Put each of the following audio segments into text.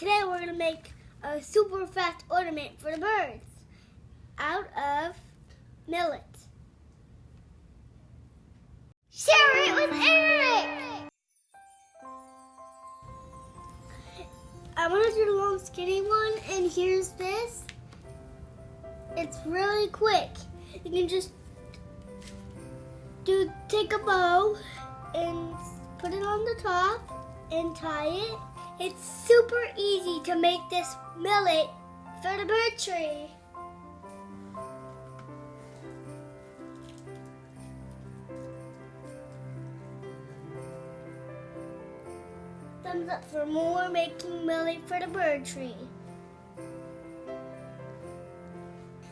Today we're going to make a super fast ornament for the birds out of millet. Share it with Erick! I'm going to do the long skinny one, and here's this. It's really quick. You can just take a bow and put it on the top and tie it. It's super easy to make this millet for the bird tree. Thumbs up for more making millet for the bird tree.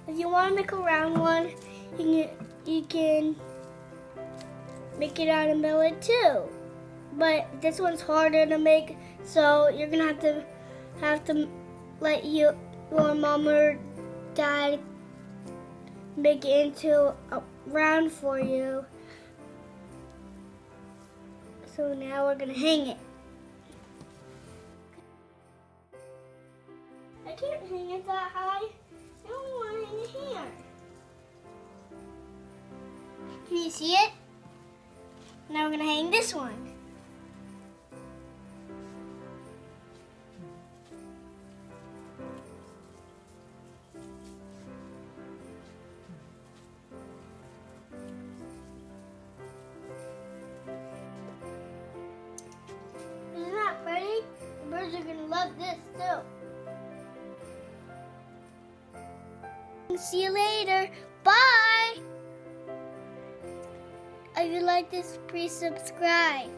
If you want to make a round one, you can make it out of millet too. But this one's harder to make, so you're gonna have to let your mom or dad make it into a round for you. So now we're gonna hang it. I can't hang it that high. I only want to hang it here. Can you see it? Now we're gonna hang this one. Isn't that pretty? The birds are gonna love this too. See you later. Bye! If you like this, please subscribe.